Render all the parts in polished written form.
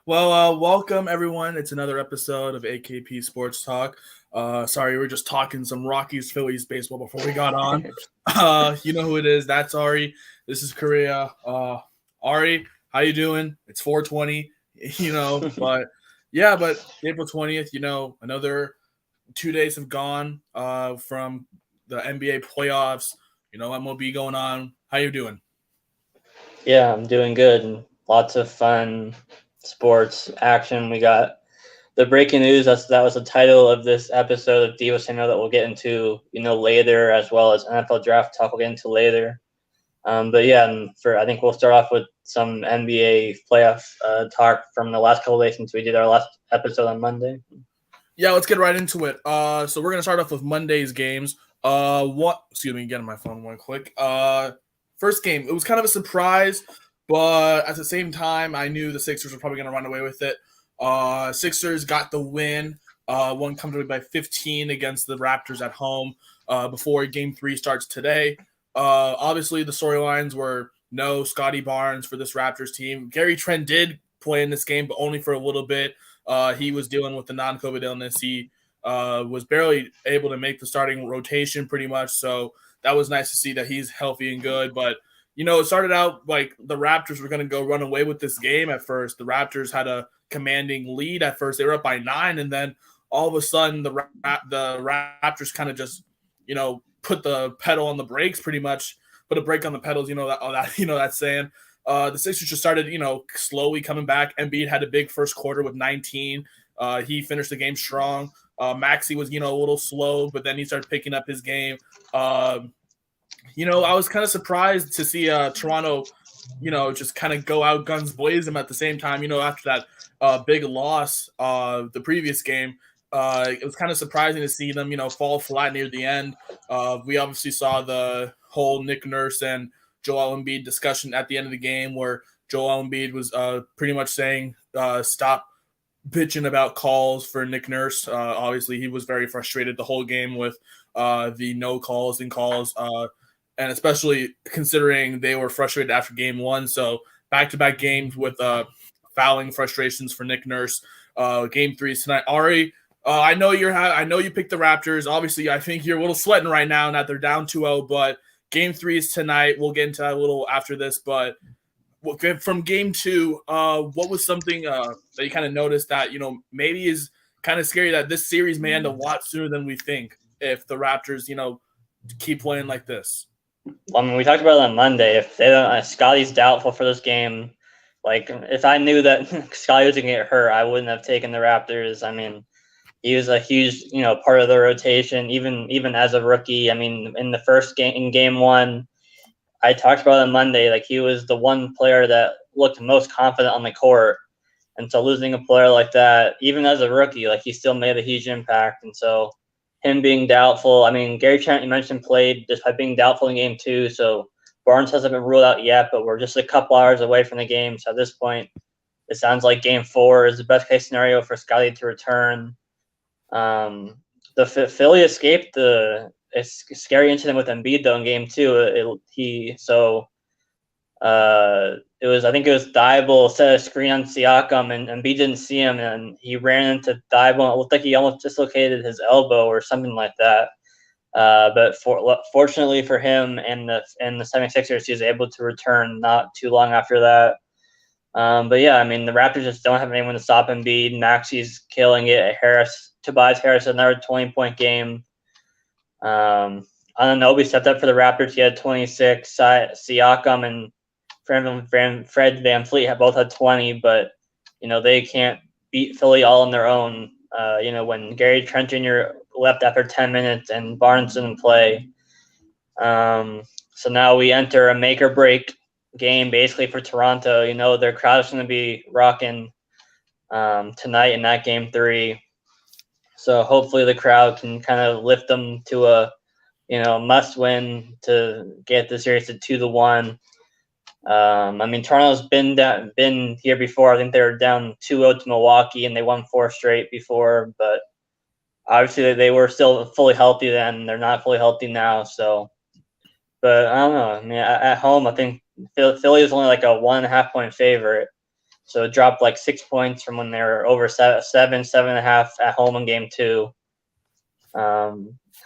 Welcome everyone. It's another episode of AKP Sports Talk. Sorry, we were just talking some Rockies Phillies baseball before we got on. You know who it is? That's Ari. This is Korea. Ari, how you doing? It's 4:20. But April 20th. Another 2 days have gone from the NBA playoffs. MLB going on. How you doing? Yeah, I'm doing good. Lots of fun sports action. We got the breaking news. That was the title of this episode of Deebo Samuel that we'll get into, later, as well as NFL draft talk we'll get into later. I think we'll start off with some NBA playoff talk from the last couple of days since we did our last episode on Monday. Yeah, let's get right into it. So we're gonna start off with Monday's games. Getting my phone one quick. First game, it was kind of a surprise, but at the same time, I knew the Sixers were probably going to run away with it. Sixers got the win, won comfortably by 15 against the Raptors at home before Game 3 starts today. Obviously, the storylines were no Scotty Barnes for this Raptors team. Gary Trent did play in this game, but only for a little bit. He was dealing with the non-COVID illness. He was barely able to make the starting rotation pretty much, so that was nice to see that he's healthy and good. But, it started out like the Raptors were going to go run away with this game at first. The Raptors had a commanding lead at first. They were up by 9, and then all of a sudden the Raptors kind of just, put the pedal on the brakes pretty much, put a brake on the pedals, that saying. The Sixers just started, slowly coming back. Embiid had a big first quarter with 19. He finished the game strong. Maxey was, a little slow, but then he started picking up his game. I was kind of surprised to see Toronto, just kind of go out guns blazing at the same time, after that big loss the previous game. It was kind of surprising to see them, fall flat near the end. We obviously saw the whole Nick Nurse and Joel Embiid discussion at the end of the game where Joel Embiid was pretty much saying stop bitching about calls for Nick Nurse. Obviously, he was very frustrated the whole game with the no calls and calls, and especially considering they were frustrated after game 1. So back-to-back games with fouling frustrations for Nick Nurse. Game 3 is tonight. Ari, I know you picked the Raptors. Obviously, I think you're a little sweating right now that they're down 2-0, but game 3 is tonight. We'll get into that a little after this, but from game 2, what was something that you kind of noticed that, maybe is kind of scary that this series may end a lot sooner than we think if the Raptors, keep playing like this? Well, I mean, we talked about it on Monday. If they don't, Scotty's doubtful for this game. Like, if I knew that Scotty was going to get hurt, I wouldn't have taken the Raptors. I mean, he was a huge, part of the rotation, even as a rookie. I mean, in the first game, in game 1, I talked about it on Monday. Like, he was the one player that looked most confident on the court. And so losing a player like that, even as a rookie, like, he still made a huge impact. And so him being doubtful, I mean, Gary Trent, you mentioned, played despite being doubtful in game 2. So Barnes hasn't been ruled out yet, but we're just a couple hours away from the game. So at this point, it sounds like game 4 is the best case scenario for Scotty to return. The Philly escaped the scary incident with Embiid though in game 2. I think it was Thibault set a screen on Siakam and Embiid didn't see him and he ran into Thibault. It looked like he almost dislocated his elbow or something like that. But fortunately for him and the 76ers, he was able to return not too long after that. But yeah, I mean, the Raptors just don't have anyone to stop Embiid. Maxey's killing it. Tobias Harris, another 20-point game. Anunoby stepped up for the Raptors. He had 26. Siakam and Fred VanVleet have both had 20, but, they can't beat Philly all on their own. When Gary Trent Jr. left after 10 minutes and Barnes didn't play. So now we enter a make or break game basically for Toronto. Their crowd is going to be rocking tonight in that game 3. So hopefully the crowd can kind of lift them to a, must win to get the series to 2-1. I mean, Toronto's been here before. I think they were down 2-0 to Milwaukee and they won 4 straight before, but obviously they were still fully healthy then. They're not fully healthy now. So, but I don't know. I mean, at home, I think Philly was only like a 1.5 point favorite. So it dropped like 6 points from when they were over 7.5 at home in game 2.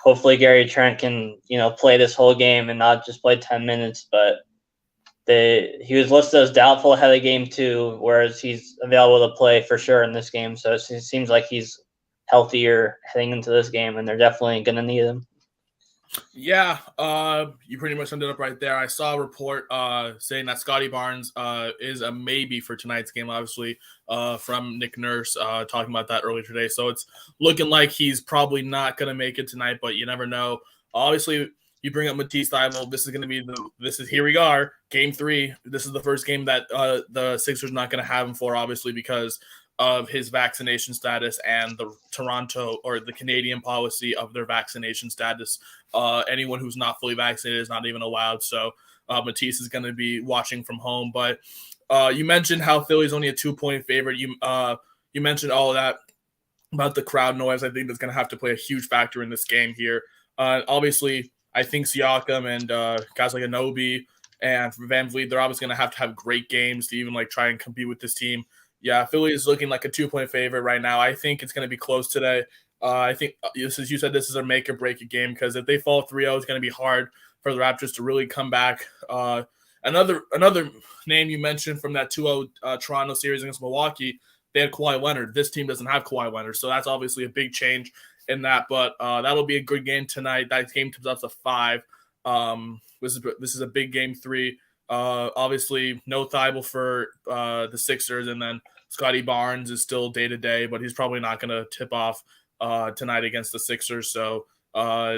Hopefully Gary Trent can, play this whole game and not just play 10 minutes, but he was listed as doubtful ahead of game 2, whereas he's available to play for sure in this game. So it seems like he's healthier heading into this game, and they're definitely going to need him. Yeah, you pretty much ended up right there. I saw a report saying that Scotty Barnes is a maybe for tonight's game, obviously, from Nick Nurse talking about that earlier today. So it's looking like he's probably not going to make it tonight, but you never know. Obviously, you bring up Matisse Thybulle. This is going to be here we are, game 3. This is the first game that the Sixers not going to have him for, obviously, because of his vaccination status and the Toronto or the Canadian policy of their vaccination status. Anyone who's not fully vaccinated is not even allowed. So Matisse is going to be watching from home. But you mentioned how Philly's only a 2-point favorite. You mentioned all of that about the crowd noise. I think that's going to have to play a huge factor in this game here. Obviously, I think Siakam and guys like Anunoby and Van Vliet, they're obviously going to have great games to even try and compete with this team. Yeah, Philly is looking like a 2-point favorite right now. I think it's going to be close today. I think, as you said, this is a make or break a game because if they fall 3-0, it's going to be hard for the Raptors to really come back. Another name you mentioned from that 2-0 Toronto series against Milwaukee, they had Kawhi Leonard. This team doesn't have Kawhi Leonard, so that's obviously a big change in that. But that'll be a good game tonight. That game comes out to 5. This is a big game 3. Obviously, no Thybulle for the Sixers, and then Scotty Barnes is still day-to-day, but he's probably not going to tip off tonight against the Sixers. So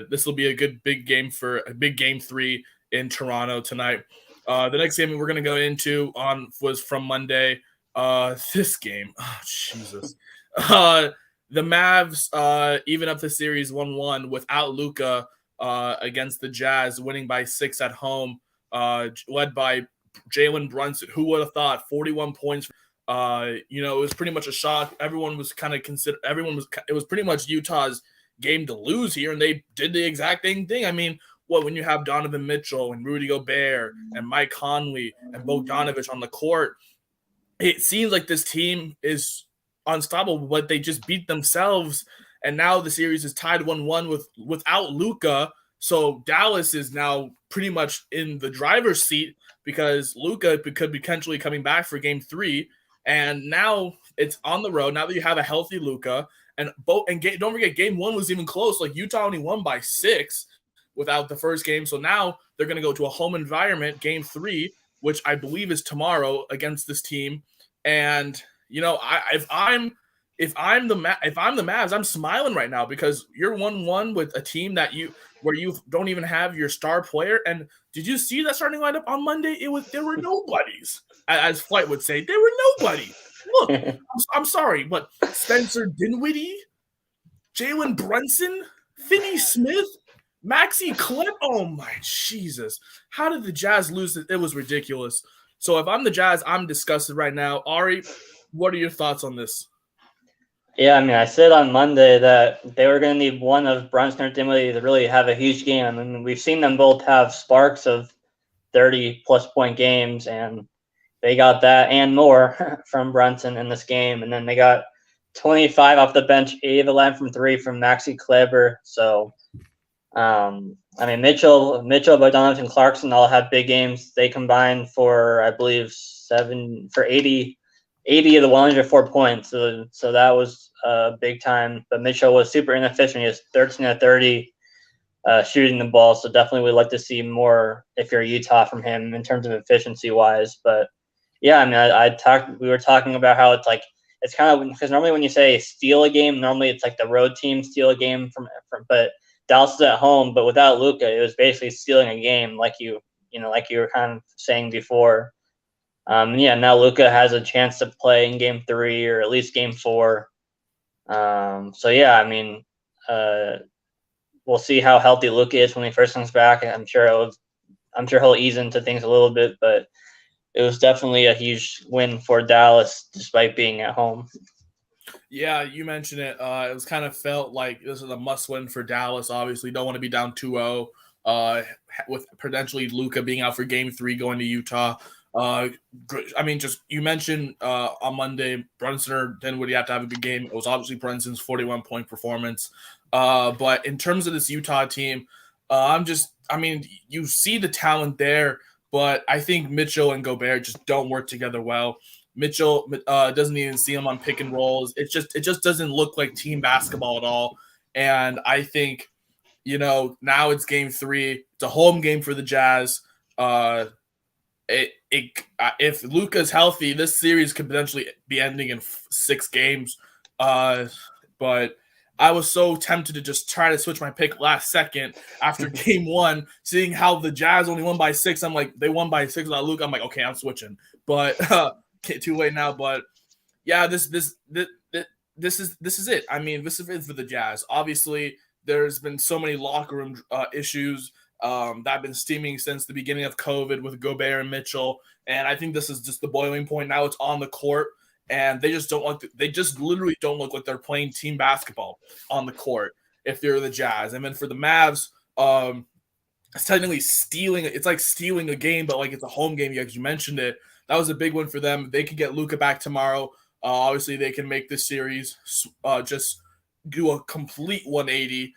this will be a good big game 3 in Toronto tonight. The next game we're going to go into was from Monday. This game, oh, Jesus. The Mavs even up the series 1-1 without Luka against the Jazz, winning by 6 at home. Led by Jalen Brunson. Who would have thought 41 points? It was pretty much a shock. Everyone was it was pretty much Utah's game to lose here, and they did the exact same thing. I mean, when you have Donovan Mitchell and Rudy Gobert and Mike Conley and Bogdanovich on the court, it seems like this team is unstoppable, but they just beat themselves, and now the series is tied 1-1 without Luka. So Dallas is now pretty much in the driver's seat because Luka could potentially coming back for game 3. And now it's on the road. Now that you have a healthy Luka, don't forget, game 1 was even close. Like Utah only won by 6 without the first game. So now they're going to go to a home environment, game 3, which I believe is tomorrow against this team. And if I'm the Mavs, I'm smiling right now because you're 1-1 with a team where you don't even have your star player. And did you see that starting lineup on Monday? There were nobodies, as Flight would say. There were nobody. Look, I'm sorry, but Spencer Dinwiddie, Jalen Brunson, Finney Smith, Maxi Clip. Oh my Jesus! How did the Jazz lose it? It was ridiculous. So if I'm the Jazz, I'm disgusted right now. Ari, what are your thoughts on this? Yeah, I mean, I said on Monday that they were going to need one of Brunson or Dinwiddie to really have a huge game. I mean, we've seen them both have sparks of 30-plus point games, and they got that and more from Brunson in this game. And then they got 25 off the bench, 8 of 11 from 3 from Maxi Kleber. So, I mean, Mitchell, Bogdanovich, and Clarkson all had big games. They combined for, I believe, 80 of the 104 points. So that was big time. But Mitchell was super inefficient. He was 13 of 30 shooting the ball. So definitely would like to see more if you're Utah from him in terms of efficiency wise. But yeah, I mean, we were talking about how it's kind of because normally when you say steal a game, normally it's like the road team steal a game from but Dallas is at home. But without Luka, it was basically stealing a game, like you were kind of saying before. Now Luka has a chance to play in game 3 or at least game 4. So yeah, I mean, we'll see how healthy Luka is when he first comes back. I'm sure he'll ease into things a little bit, but it was definitely a huge win for Dallas despite being at home. Yeah, you mentioned it. It was kind of felt like this is a must-win for Dallas. Obviously, don't want to be down 2-0 with potentially Luka being out for Game 3 going to Utah. Just you mentioned on Monday, Brunson didn't really have to have a good game. It was obviously Brunson's 41-point performance. But in terms of this Utah team, you see the talent there, but I think Mitchell and Gobert just don't work together well. Mitchell doesn't even see him on pick and rolls. It just doesn't look like team basketball at all. And I think, now it's Game 3. It's a home game for the Jazz. If Luka's healthy, this series could potentially be ending in 6 games. But I was so tempted to just try to switch my pick last second after Game 1, seeing how the Jazz only won by 6. I'm like, they won by 6 without Luka. I'm like, okay, I'm switching. But too late now. But yeah, this is it. I mean, this is it for the Jazz. Obviously, there's been so many locker room issues that have been steaming since the beginning of COVID with Gobert and Mitchell, and I think this is just the boiling point. Now it's on the court, and they just literally don't look like they're playing team basketball on the court if they're the Jazz. And then for the Mavs, it's technically stealing. It's like stealing a game, but like it's a home game. You mentioned it. That was a big one for them. They could get Luka back tomorrow. Obviously, they can make this series just do a complete 180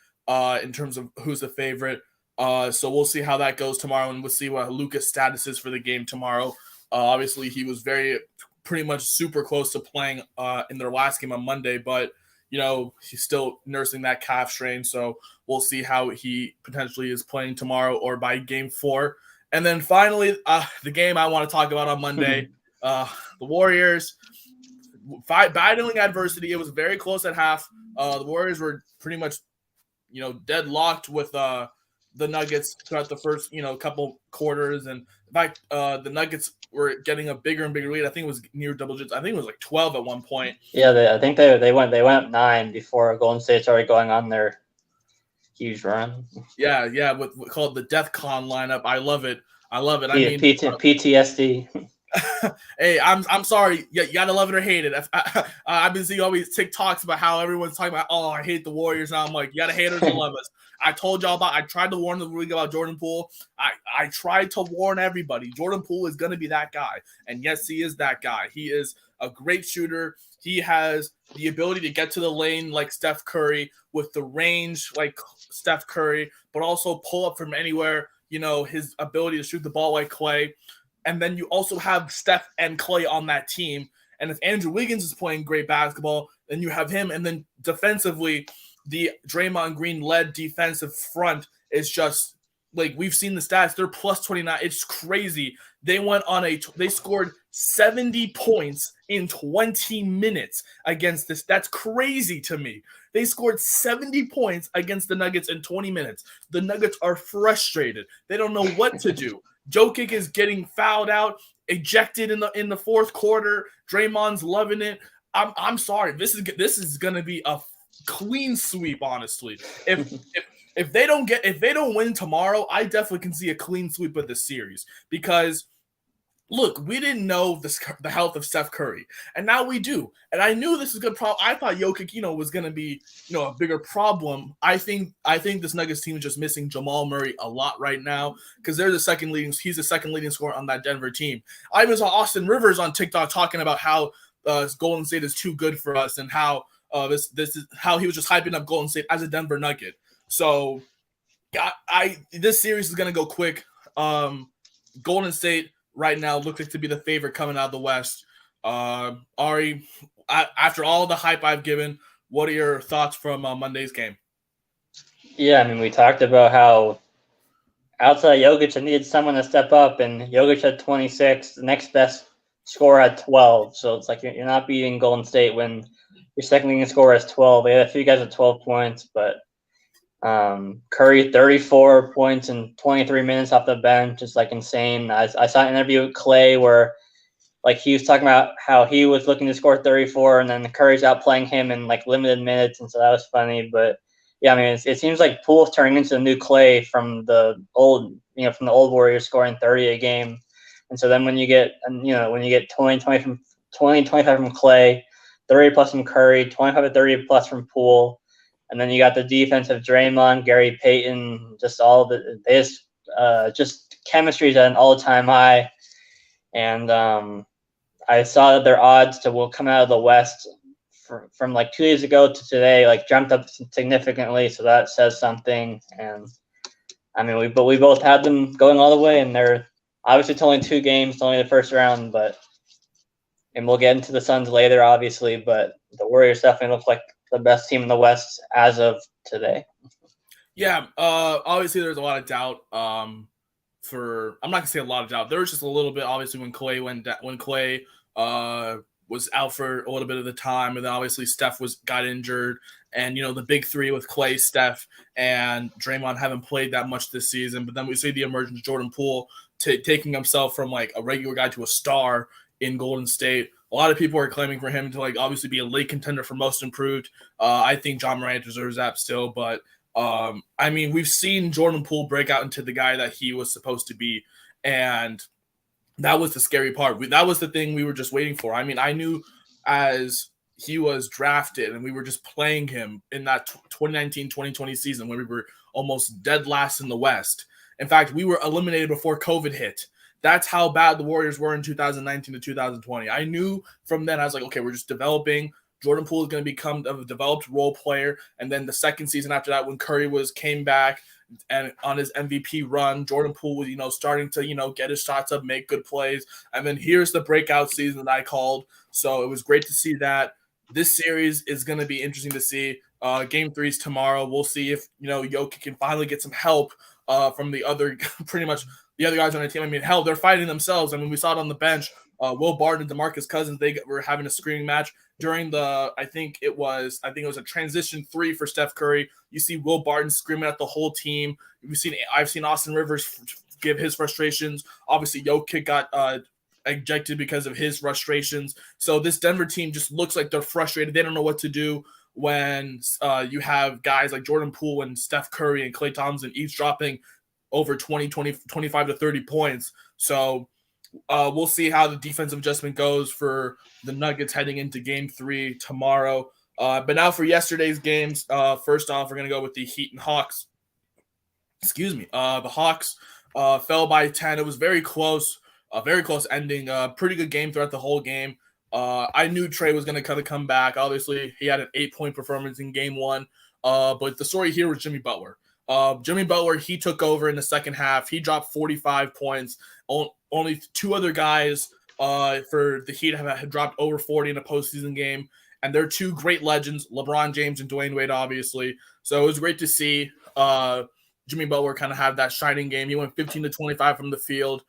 in terms of who's the favorite. So we'll see how that goes tomorrow, and we'll see what Luka's status is for the game tomorrow. Obviously, he was pretty much super close to playing in their last game on Monday, but he's still nursing that calf strain. So we'll see how he potentially is playing tomorrow or by Game 4. And then finally, the game I want to talk about on Monday, the Warriors battling adversity. It was very close at half. The Warriors were pretty much, deadlocked with the Nuggets throughout the first, couple quarters. And in fact, the Nuggets were getting a bigger and bigger lead. I think it was near double digits. I think it was like 12 at one point. Yeah, I think they went up 9 before Golden State started going on their huge run. Yeah, with called the DEFCON lineup. I love it. PTSD. Hey, I'm sorry. You gotta love it or hate it. I've been seeing all these TikToks about how everyone's talking about, oh, I hate the Warriors. Now I'm like, you gotta hate us or love us. I told y'all I tried to warn the league about Jordan Poole. I tried to warn everybody. Jordan Poole is gonna be that guy. And yes, he is that guy. He is a great shooter. He has the ability to get to the lane like Steph Curry, with the range like Steph Curry, but also pull up from anywhere. His ability to shoot the ball like Clay. And then you also have Steph and Clay on that team. And if Andrew Wiggins is playing great basketball, then you have him. And then defensively, the Draymond Green-led defensive front is just like, we've seen the stats. They're plus 29. It's crazy. They they scored 70 points in 20 minutes against this. That's crazy to me. They scored 70 points against the Nuggets in 20 minutes. The Nuggets are frustrated. They don't know what to do. Jokic is getting fouled out, ejected in the fourth quarter. Draymond's loving it. I'm sorry. This is gonna be a clean sweep, honestly. If they don't win tomorrow, I definitely can see a clean sweep of this series, because look, we didn't know the health of Steph Curry, and now we do. And I knew this was a good problem. I thought Jokic, was going to be, a bigger problem. I think this Nuggets team is just missing Jamal Murray a lot right now, because he's the second leading scorer on that Denver team. I even saw Austin Rivers on TikTok talking about how Golden State is too good for us, and how this is how he was just hyping up Golden State as a Denver Nugget. So this series is going to go quick. Golden State right now looks like to be the favorite coming out of the West. Ari, after all the hype I've given, what are your thoughts from Monday's game? Yeah, we talked about how outside Jokic, I needed someone to step up, and Jokic had 26. The next best scorer had 12. So it's like you're not beating Golden State when your second leading scorer has 12. They had a few guys with 12 points, but Curry 34 points in 23 minutes off the bench, just like insane. I saw an interview with Clay where like he was talking about how he was looking to score 34, and then Curry's outplaying him in like limited minutes, and so that was funny. But yeah, it seems like Poole's turning into the new Clay from the old Warriors, scoring 30 a game. And so then when you get 25 from Clay, 30 plus from Curry, 25 to 30 plus from Poole, And then you got the defense of Draymond, Gary Payton, just all the just chemistry is at an all-time high. And I saw that their odds will come out of the West from like 2 years ago to today, like jumped up significantly. So that says something. And I mean, we both had them going all the way, and they're obviously it's only 2 games, it's only the first round, and we'll get into the Suns later, obviously. But the Warriors definitely look like the best team in the West as of today. Yeah, obviously there's a lot of doubt. I'm not gonna say a lot of doubt. There was just a little bit, obviously, when Clay was out for a little bit of the time, and then obviously Steph got injured, and the big three with Clay, Steph, and Draymond haven't played that much this season. But then we see the emergence of Jordan Poole taking himself from like a regular guy to a star in Golden State. A lot of people are claiming for him to like obviously be a late contender for most improved. I think John Morant deserves that still, but I mean, we've seen Jordan Poole break out into the guy that he was supposed to be, and that was the scary part. That was the thing we were just waiting for. I mean, I knew as he was drafted and we were just playing him in that 2019-2020 season when we were almost dead last in the West. In fact, we were eliminated before COVID hit. That's how bad the Warriors were in 2019 to 2020. I knew from then, I was like, okay, we're just developing. Jordan Poole is going to become a developed role player. And then the second season after that, when Curry came back and on his MVP run, Jordan Poole was, starting to, get his shots up, make good plays. And then here's the breakout season that I called. So it was great to see that. This series is going to be interesting to see. Game 3 is tomorrow. We'll see if, Jokic can finally get some help from the other, pretty much the other guys on the team. I mean, hell, they're fighting themselves. I mean, we saw it on the bench. Will Barton and DeMarcus Cousins, they were having a screaming match during the, I think it was a transition 3 for Steph Curry. You see Will Barton screaming at the whole team. I've seen Austin Rivers give his frustrations. Obviously, Jokic got ejected because of his frustrations. So this Denver team just looks like they're frustrated. They don't know what to do when you have guys like Jordan Poole and Steph Curry and Klay Thompson each dropping over 25 to 30 points. So we'll see how the defensive adjustment goes for the Nuggets heading into Game 3 tomorrow. But now for yesterday's games, first off, we're going to go with the Heat and Hawks. The Hawks fell by 10. It was very close ending. Pretty good game throughout the whole game. I knew Trey was going to come back. Obviously, he had an 8-point performance in Game 1. But the story here was Jimmy Butler. Jimmy Butler, he took over in the second half. He dropped 45 points. Only 2 other guys for the Heat had dropped over 40 in a postseason game. And they're 2 great legends, LeBron James and Dwayne Wade, obviously. So it was great to see Jimmy Butler kind of have that shining game. He went 15 to 25 from the field.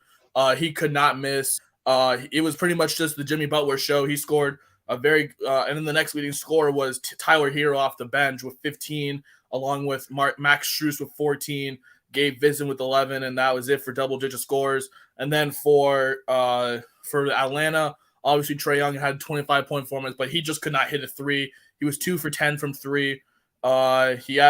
He could not miss. It was pretty much just the Jimmy Butler show. He scored and then the next leading scorer was Tyler Hero off the bench with 15, along with Max Strus with 14, Gabe Vincent with 11, and that was it for double-digit scores. And then for Atlanta, obviously Trae Young had 25-point performance, but he just could not hit a 3. He was 2 for 10 from 3. He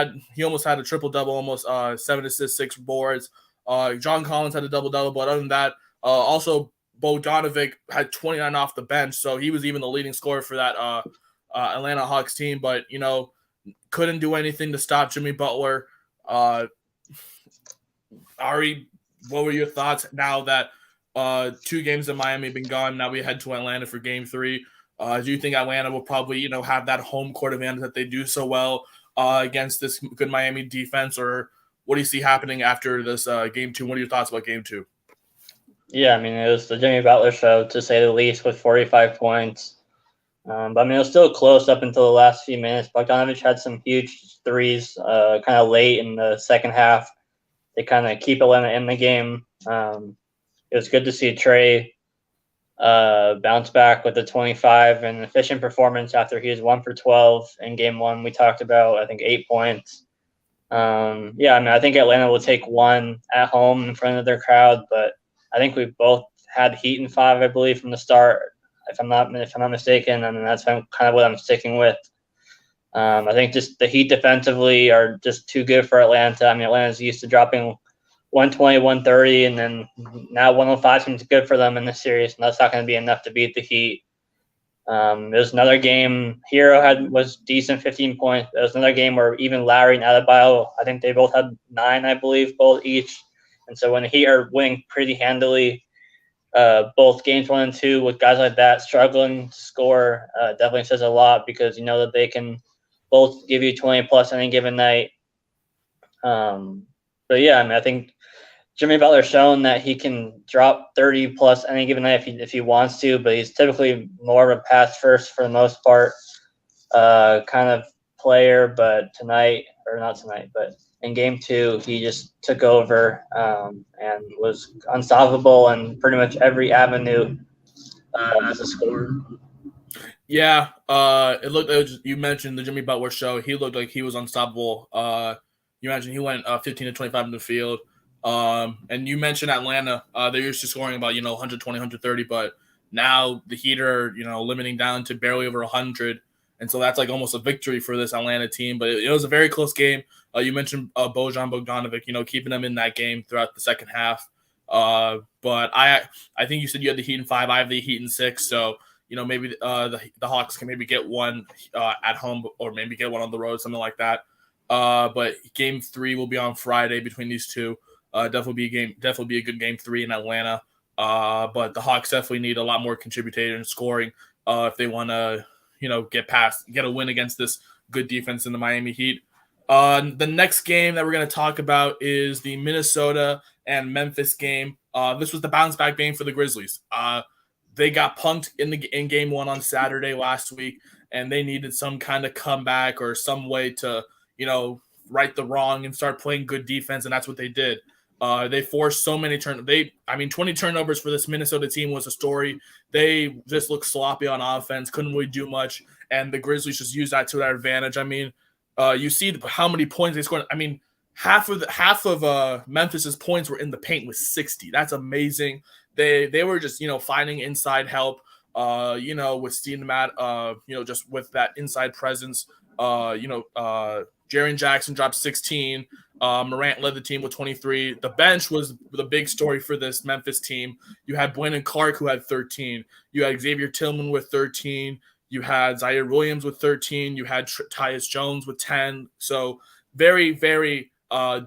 almost had a triple-double, almost 7 assists, 6 boards. John Collins had a double-double, but other than that, also Bogdanovic had 29 off the bench, so he was even the leading scorer for that Atlanta Hawks team, but, couldn't do anything to stop Jimmy Butler. Ari, what were your thoughts now that 2 games in Miami have been gone? Now we head to Atlanta for Game 3. Do you think Atlanta will probably, have that home court advantage that they do so well against this good Miami defense, or what do you see happening after this Game 2? What are your thoughts about Game 2? Yeah, I mean, it was the Jimmy Butler show, to say the least, with 45 points. But, I mean, it was still close up until the last few minutes. Bogdanovic had some huge threes kind of late in the second half. They kind of keep Atlanta in the game. It was good to see Trae bounce back with a 25 and efficient performance after he was 1 for 12 in Game 1. We talked about, I think, 8 points. I mean, I think Atlanta will take 1 at home in front of their crowd, but I think we both had Heat in 5, I believe, from the start. If I'm not mistaken, and that's kind of what I'm sticking with. I think just the Heat defensively are just too good for Atlanta. I mean, Atlanta's used to dropping 120, 130, and then now 105 seems good for them in this series, and that's not going to be enough to beat the Heat. There's another game. Hero was decent, 15 points. There was another game where even Larry and Adebayo, I think they both had 9, I believe, both each. And so when the Heat are winning pretty handily, both games 1 and 2 with guys like that struggling to score, definitely says a lot because you know that they can both give you 20 plus any given night. But yeah, I mean, I think Jimmy Butler's shown that he can drop 30 plus any given night if he wants to, but he's typically more of a pass first for the most part kind of player. But in game 2, he just took over and was unstoppable in pretty much every avenue as a scorer. Yeah, it looked. You mentioned the Jimmy Butler show. He looked like he was unstoppable. You mentioned he went 15 to 25 in the field. And you mentioned Atlanta. They're used to scoring about 120, 130, but now the Heat are limiting down to barely over 100, and so that's like almost a victory for this Atlanta team. But it was a very close game. You mentioned Bojan Bogdanovic, keeping them in that game throughout the second half. But I think you said you had the Heat in 5. I have the Heat in 6. So maybe the Hawks can maybe get one at home or maybe get one on the road, something like that. But game 3 will be on Friday between these two. Definitely be a good game 3 in Atlanta. But the Hawks definitely need a lot more contributing and scoring if they want to, get a win against this good defense in the Miami Heat. The next game that we're going to talk about is the Minnesota and Memphis game. This was the bounce back game for the Grizzlies. They got punked in game 1 on Saturday last week, and they needed some kind of comeback or some way to, right the wrong and start playing good defense, and that's what they did. They forced so many 20 turnovers for this Minnesota team was a story. They just looked sloppy on offense, couldn't really do much, and the Grizzlies just used that to their advantage. I mean, you see how many points they scored. I mean, half of Memphis's points were in the paint with 60. That's amazing. They were just finding inside help. With Steven Matt, just with that inside presence. Jaren Jackson dropped 16. Morant led the team with 23. The bench was the big story for this Memphis team. You had Brandon Clark, who had 13. You had Xavier Tillman with 13. You had Zaire Williams with 13. You had Tyus Jones with 10. So very, very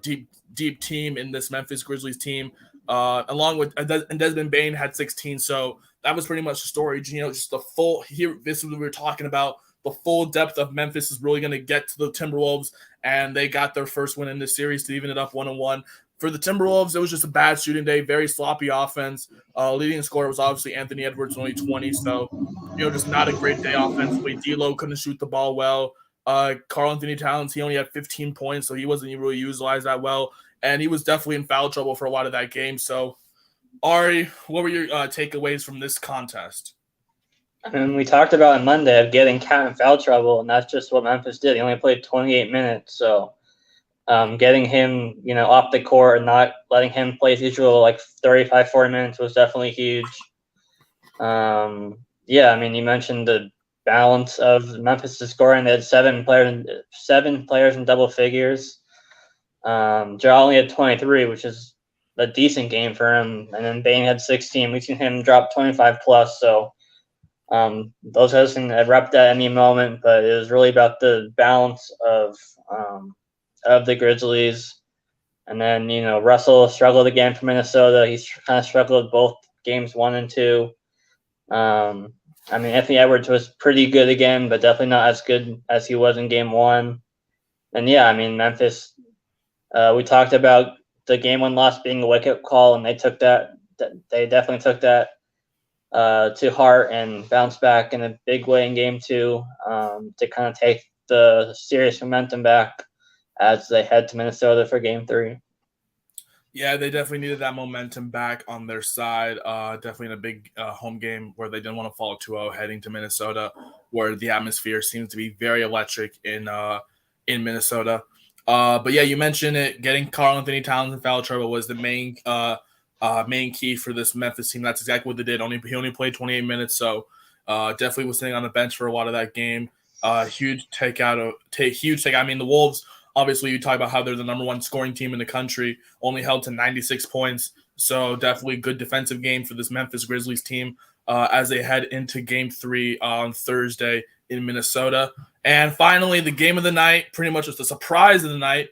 deep team in this Memphis Grizzlies team. Along with and Desmond Bane had 16. So that was pretty much the story. Just the full here. This is what we were talking about. The full depth of Memphis is really going to get to the Timberwolves, and they got their first win in this series to even it up 1-1. For the Timberwolves, it was just a bad shooting day, very sloppy offense. Leading scorer was obviously Anthony Edwards, only 20, so just not a great day offensively. D'Lo couldn't shoot the ball well. Karl Anthony Towns, he only had 15 points, so he wasn't really utilized that well, and he was definitely in foul trouble for a lot of that game. So, Ari, what were your takeaways from this contest? And we talked about on Monday of getting Cat in foul trouble, and that's just what Memphis did. He only played 28 minutes, so getting him, off the court and not letting him play his usual 35, 40 minutes was definitely huge. Yeah, I mean, you mentioned the balance of Memphis' scoring. They had seven players in double figures. Ja only had 23, which is a decent game for him, and then Bane had 16. We've seen him drop 25 plus, so those guys can erupt at any moment, but it was really about the balance of the Grizzlies. And then, Russell struggled again for Minnesota. He's kind of struggled both games 1 and 2. I mean, Anthony Edwards was pretty good again, but definitely not as good as he was in game 1. And yeah, I mean, Memphis, we talked about the game 1 loss being a wake-up call, and they definitely took that to heart and bounce back in a big way in game 2 to kind of take the serious momentum back as they head to Minnesota for game 3. Yeah, they definitely needed that momentum back on their side. Definitely in a big home game where they didn't want to fall 2-0 heading to Minnesota, where the atmosphere seems to be very electric in Minnesota. But yeah, you mentioned it. Getting Karl Anthony Towns in foul trouble was the main key for this Memphis team. That's exactly what they did. He only played 28 minutes, so definitely was sitting on the bench for a lot of that game. Huge take. I mean, the Wolves. Obviously, you talk about how they're the number 1 scoring team in the country, only held to 96 points. So definitely a good defensive game for this Memphis Grizzlies team. as they head into Game 3 on Thursday in Minnesota. And finally, the game of the night, pretty much was the surprise of the night.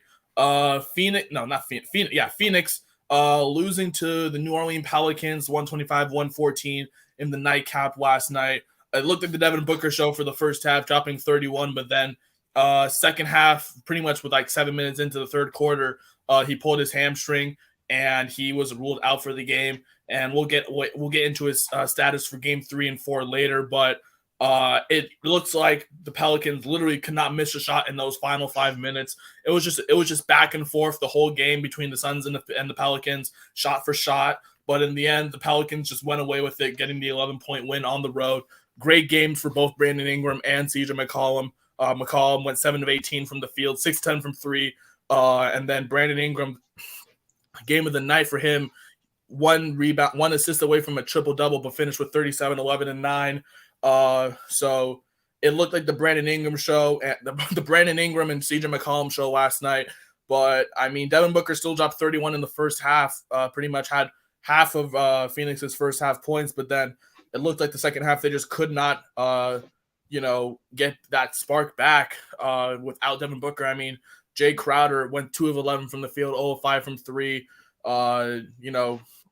Phoenix losing to the New Orleans Pelicans 125-114 in the nightcap last night. It looked like the Devin Booker show for the first half, dropping 31, but then second half, pretty much with like 7 minutes into the third quarter, he pulled his hamstring and he was ruled out for the game. And we'll get into his status for Game 3 and 4 later, but it looks like the Pelicans literally could not miss a shot in those final 5 minutes. It was just back and forth the whole game between the Suns and the Pelicans, shot for shot. But in the end, the Pelicans just went away with it, getting the 11-point win on the road. Great games for both Brandon Ingram and CJ McCollum. McCollum went 7 of 18 from the field, 6-10 from three. And then Brandon Ingram, game of the night for him, 1 rebound, 1 assist away from a triple-double, but finished with 37, 11, and 9. So it looked like the Brandon Ingram show, and the Brandon Ingram and CJ McCollum show last night. But, I mean, Devin Booker still dropped 31 in the first half, pretty much had half of Phoenix's first half points, but then it looked like the second half they just could not, get that spark back without Devin Booker. I mean, Jay Crowder went 2 of 11 from the field, 0 of 5 from 3.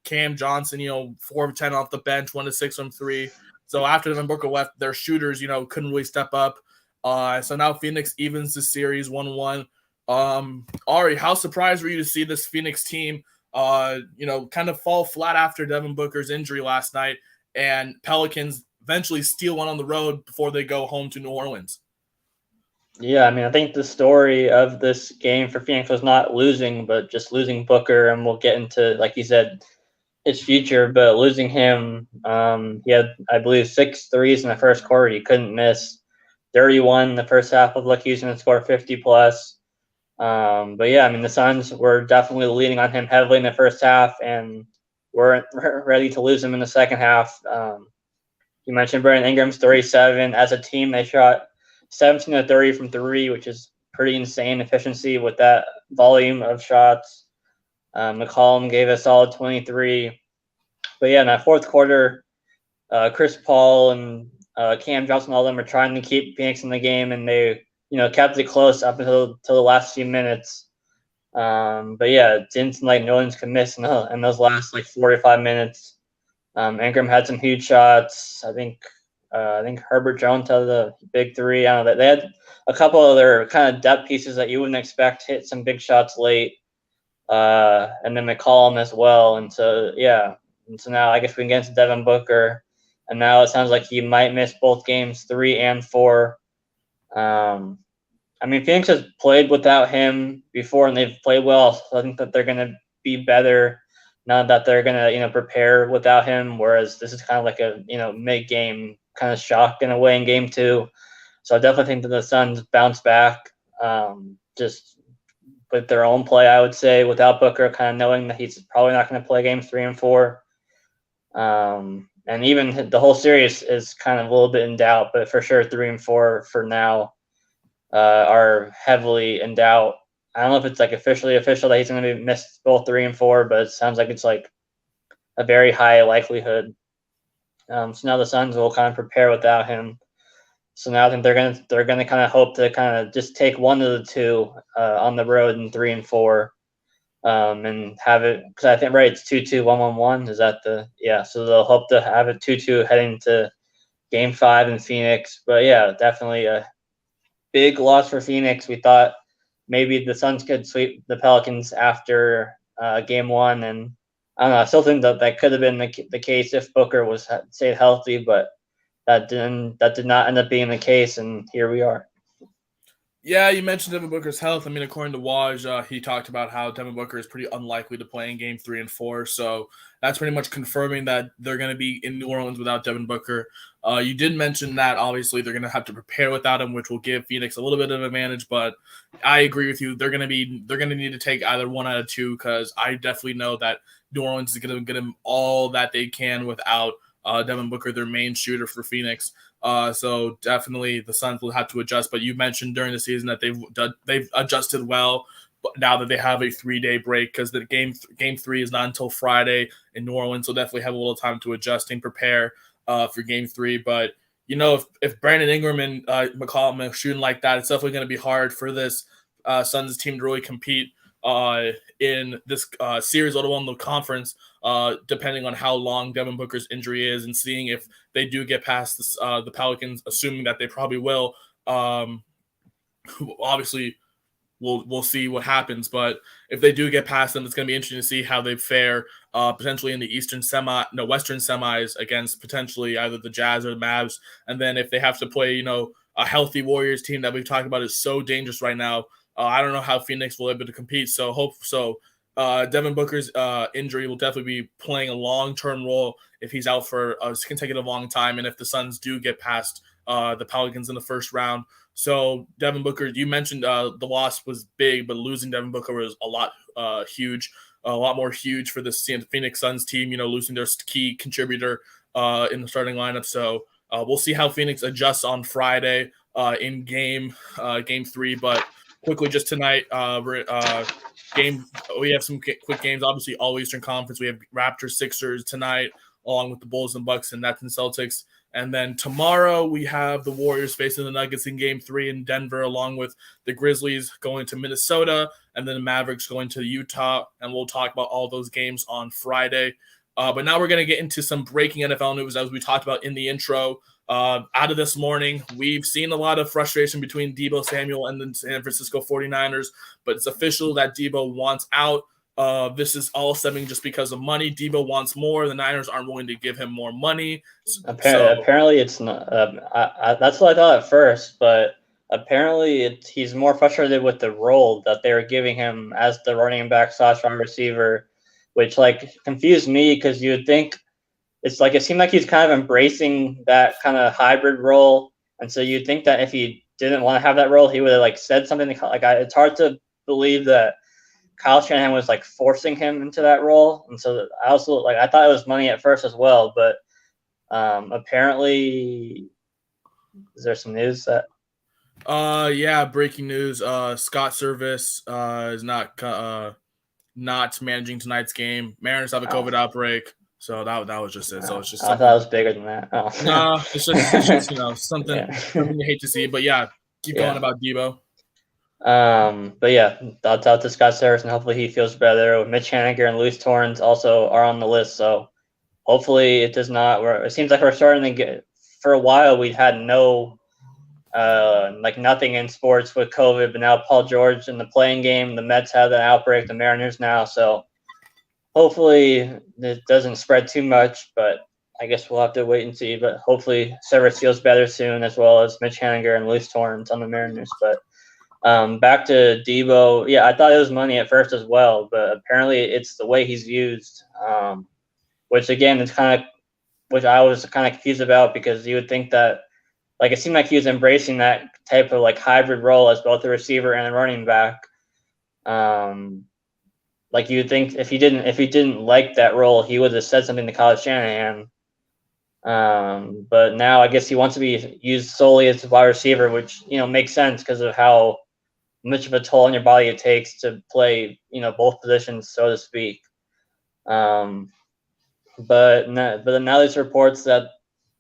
Cam Johnson, 4 of 10 off the bench, 1 of 6 from 3. So after Devin Booker left, their shooters, couldn't really step up. So now Phoenix evens the series 1-1. Ari, how surprised were you to see this Phoenix team, kind of fall flat after Devin Booker's injury last night, and Pelicans eventually steal one on the road before they go home to New Orleans? Yeah, I mean, I think the story of this game for Phoenix was not losing, but just losing Booker, and we'll get into, like you said, his future, but losing him, he had, I believe, 6 threes in the first quarter. He couldn't miss. 31 in the first half looked like he was going to score 50-plus. But, yeah, I mean, the Suns were definitely leaning on him heavily in the first half and weren't ready to lose him in the second half. You mentioned Brandon Ingram's 37. As a team, they shot 17 of 30 from 3, which is pretty insane efficiency with that volume of shots. McCollum gave a solid 23. But, yeah, in that fourth quarter, Chris Paul and Cam Johnson, all of them were trying to keep Phoenix in the game, and they, kept it close up until the last few minutes. But, yeah, it didn't seem like no one's could miss in those last, 45 minutes. Ingram had some huge shots. I think Herbert Jones had the big 3. I don't know. They had a couple of their kind of depth pieces that you wouldn't expect hit some big shots late. And then McCollum as well. And so, yeah. And so now I guess we can get into Devin Booker. And now it sounds like he might miss both games 3 and 4. I mean, Phoenix has played without him before, and they've played well. So I think that they're going to be better now that they're going to, prepare without him. Whereas this is kind of like a, mid-game kind of shock in a way in game 2. So I definitely think that the Suns bounce back just with their own play, I would say, without Booker, kind of knowing that he's probably not going to play games 3 and 4. And even the whole series is kind of a little bit in doubt, but for sure 3 and 4 for now are heavily in doubt. I don't know if it's officially official that he's going to be missed both 3 and 4, but it sounds like it's a very high likelihood. So now the Suns will kind of prepare without him. So now I think they're gonna kind of hope to kind of just take one of the two on the road in 3 and 4, and have it, because I think it's 2-2, 1-1-1. Is that so they'll hope to have it 2-2 heading to Game 5 in Phoenix. But yeah, definitely a big loss for Phoenix. We thought maybe the Suns could sweep the Pelicans after Game 1, and I don't know. I still think that could have been the case if Booker was stayed healthy, but that did not end up being the case, and here we are. Yeah, you mentioned Devin Booker's health. I mean, according to Waj, he talked about how Devin Booker is pretty unlikely to play in Game 3 and 4. So that's pretty much confirming that they're going to be in New Orleans without Devin Booker. You did mention that obviously they're going to have to prepare without him, which will give Phoenix a little bit of advantage. But I agree with you. They're going to need to take either one out of 2, because I definitely know that New Orleans is going to get him all that they can without Devin Booker, their main shooter for Phoenix. So definitely the Suns will have to adjust. But you mentioned during the season that they've adjusted well, but now that they have a 3-day break, because the game 3 is not until Friday in New Orleans, so definitely have a little time to adjust and prepare. for Game 3. But if Brandon Ingram and McCollum are shooting like that, it's definitely going to be hard for this Suns team to really compete in this series, let alone the conference, depending on how long Devin Booker's injury is, and seeing if they do get past this, the Pelicans, assuming that they probably will. Obviously, we'll see what happens, but if they do get past them, it's going to be interesting to see how they fare potentially in the Western semis against potentially either the Jazz or the Mavs. And then if they have to play, a healthy Warriors team that we've talked about is so dangerous right now. I don't know how Phoenix will be able to compete. So Devin Booker's injury will definitely be playing a long-term role if he's out for a consecutive long time, and if the Suns do get past the Pelicans in the first round. So Devin Booker, you mentioned the loss was big, but losing Devin Booker was a lot more huge for the Phoenix Suns team, losing their key contributor in the starting lineup. So we'll see how Phoenix adjusts on Friday in game 3. But quickly, just tonight, we have some quick games. Obviously, all Eastern Conference. We have Raptors, Sixers tonight, along with the Bulls and Bucks and Nets and Celtics. And then tomorrow we have the Warriors facing the Nuggets in Game 3 in Denver, along with the Grizzlies going to Minnesota, and then the Mavericks going to Utah. And we'll talk about all those games on Friday. But now we're going to get into some breaking NFL news, as we talked about in the intro. Out of this morning, we've seen a lot of frustration between Deebo Samuel and the San Francisco 49ers, but it's official that Deebo wants out. This is all stemming just because of money. Deebo wants more. The Niners aren't willing to give him more money. Apparently it's not. That's what I thought at first, but apparently he's more frustrated with the role that they were giving him as the running back / wide receiver, which confused me, because you would think it seemed like he's kind of embracing that kind of hybrid role, and so you'd think that if he didn't want to have that role, he would have said something it's hard to believe that Kyle Shanahan was forcing him into that role. And so I also I thought it was money at first as well, but apparently, is there some news that breaking news, Scott Service is not managing tonight's game. Mariners have a COVID outbreak, so that was just it. So it's just I thought it was bigger than that. Oh. No, it's just something you hate to see, but keep going about Deebo. But yeah, thoughts out to Scott Service, and hopefully he feels better. Mitch Haniger and Luis Torrens also are on the list, so hopefully it does not. It seems like we're starting to get. For a while, we'd had no, nothing in sports with COVID, but now Paul George in the playing game, the Mets have that outbreak, the Mariners now, so hopefully it doesn't spread too much, but I guess we'll have to wait and see. But hopefully Service feels better soon, as well as Mitch Haniger and Luis Torrens on the Mariners. But back to Deebo, I thought it was money at first as well, but apparently it's the way he's used, which again is which I was kind of confused about, because you would think that it seemed like he was embracing that type of hybrid role as both a receiver and a running back. You would think if he didn't like that role, he would have said something to Kyle Shanahan. But now I guess he wants to be used solely as a wide receiver, which makes sense because of how much of a toll on your body it takes to play both positions, so to speak. But now there's reports that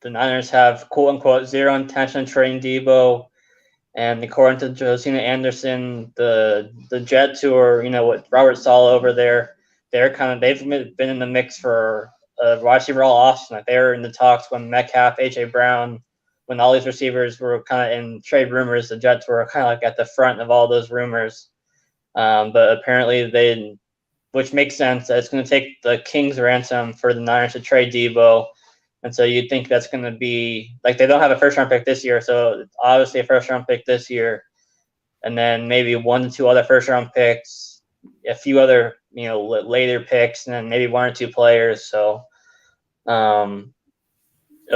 the Niners have quote unquote zero intention of trading Deebo, and according to Josina Anderson, the Jet Tour, with Robert Sala over there, they've been in the mix for wide receiver all offseason. They were in the talks when Metcalf, AJ Brown, when all these receivers were kind of in trade rumors. The Jets were kind of at the front of all those rumors, but apparently which makes sense, that it's going to take the King's ransom for the Niners to trade Deebo. And so you'd think that's going to be they don't have a first round pick this year. So obviously a first round pick this year, and then maybe 1 to 2 other first round picks, a few other, later picks, and then maybe 1 or 2 players. So it'll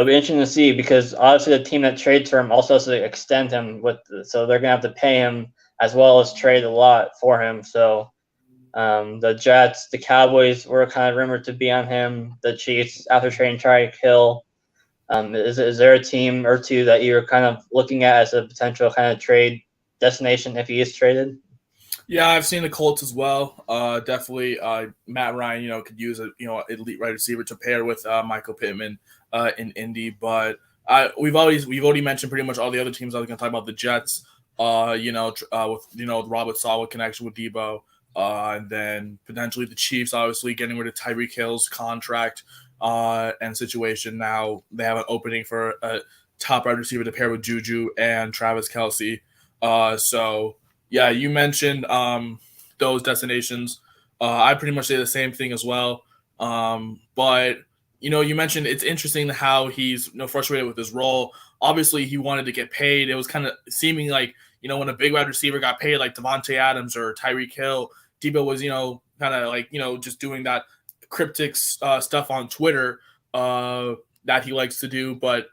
be interesting to see, because obviously the team that trades for him also has to extend him so they're going to have to pay him as well as trade a lot for him. So the Jets, the Cowboys were kind of rumored to be on him. The Chiefs, after trading Tyreek Hill. Is there a team or two that you're kind of looking at as a potential kind of trade destination if he is traded? Yeah, I've seen the Colts as well. Definitely, Matt Ryan, could use a elite wide receiver to pair with Michael Pittman. in Indy. But we've already mentioned pretty much all the other teams. I was going to talk about the Jets. With Robert Saleh connection with Deebo, and then potentially the Chiefs, obviously getting rid of Tyreek Hill's contract and situation. Now they have an opening for a top wide receiver to pair with Juju and Travis Kelce. So yeah, you mentioned those destinations. I pretty much say the same thing as well. But you mentioned it's interesting how he's frustrated with his role. Obviously, he wanted to get paid. It was kind of seeming like when a big wide receiver got paid, like Devontae Adams or Tyreek Hill, Deebo was kind of like just doing that cryptic stuff on Twitter that he likes to do, but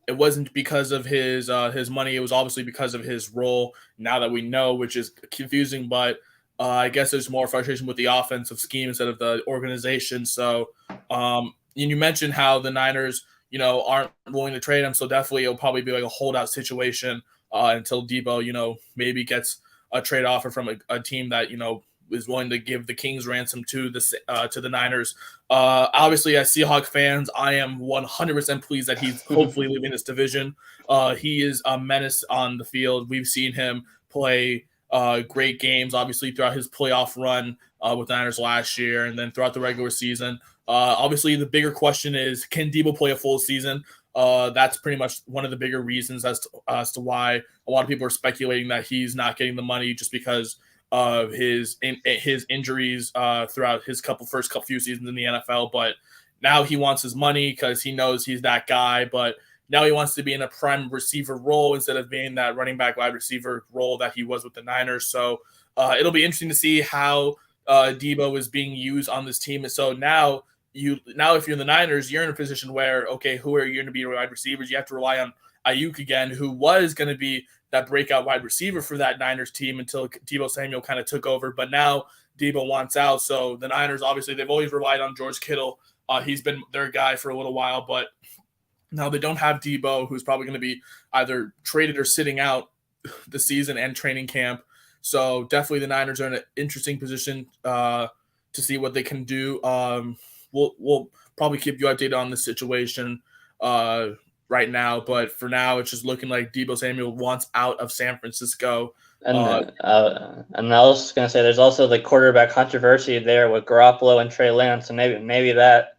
it wasn't because of his money. It was obviously because of his role. Now that we know, which is confusing, but I guess there's more frustration with the offensive scheme instead of the organization. So, you mentioned how the Niners, aren't willing to trade him. So definitely it'll probably be like a holdout situation until Deebo, maybe gets a trade offer from a team that is willing to give the Kings ransom to the Niners. Obviously, as Seahawks fans, I am 100% pleased that he's hopefully leaving this division. He is a menace on the field. We've seen him play great games, obviously, throughout his playoff run with the Niners last year and then throughout the regular season. Obviously, the bigger question is, can Deebo play a full season? That's pretty much one of the bigger reasons as to why a lot of people are speculating that he's not getting the money just because of his injuries throughout his first few seasons in the NFL. But now he wants his money because he knows he's that guy. But now he wants to be in a prime receiver role instead of being that running back wide receiver role that he was with the Niners. So it'll be interesting to see how Deebo is being used on this team. And so now if you're the Niners, you're in a position where, okay, who are you going to be wide receivers? You have to rely on Ayuk again, who was going to be that breakout wide receiver for that Niners team until Deebo Samuel kind of took over. But now Deebo wants out. So the Niners, obviously, they've always relied on George Kittle. He's been their guy for a little while, but now they don't have Deebo, who's probably going to be either traded or sitting out the season and training camp. So definitely the Niners are in an interesting position to see what they can do. We'll probably keep you updated on the situation right now, but for now, it's just looking like Deebo Samuel wants out of San Francisco. And I was gonna say, there's also the quarterback controversy there with Garoppolo and Trey Lance, so maybe that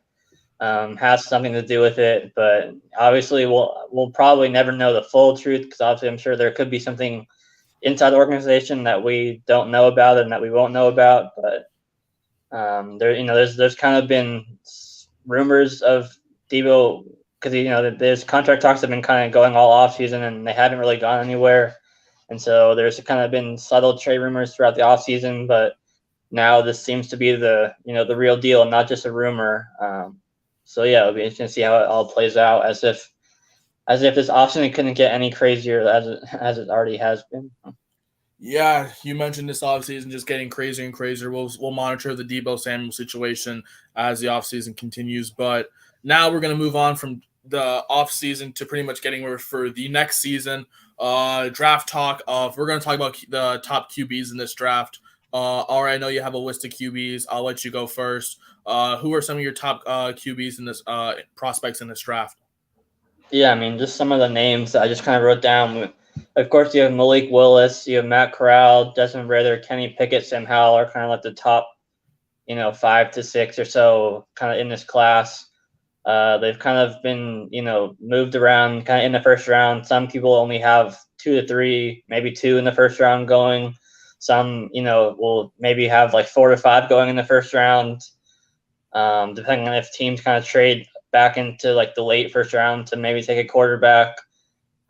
has something to do with it. But obviously, we'll probably never know the full truth because obviously, I'm sure there could be something inside the organization that we don't know about and that we won't know about. But there's kind of been rumors of Deebo. Because there's contract talks have been kind of going all off season and they haven't really gone anywhere, and so there's kind of been subtle trade rumors throughout the off season. But now this seems to be the real deal and not just a rumor. So yeah, it'll be interesting to see how it all plays out. As if this offseason couldn't get any crazier as it already has been. Yeah, you mentioned this offseason just getting crazier and crazier. We'll monitor the Deebo Samuel situation as the offseason continues, but now we're going to move on from the offseason to pretty much getting ready for the next season. Draft talk. We're going to talk about the top QBs in this draft. All right, I know you have a list of QBs. I'll let you go first. Who are some of your top QBs in this prospects in this draft? Yeah, I mean, just some of the names I just kind of wrote down. Of course, you have Malik Willis, you have Matt Corral, Desmond Ridder, Kenny Pickett, Sam Howell are kind of like the top, 5 to 6 or so kind of in this class. They've kind of been, moved around kind of in the first round. Some people only have 2 to 3, maybe 2 in the first round going. Some, will maybe have like 4 to 5 going in the first round, depending on if teams kind of trade back into like the late first round to maybe take a quarterback.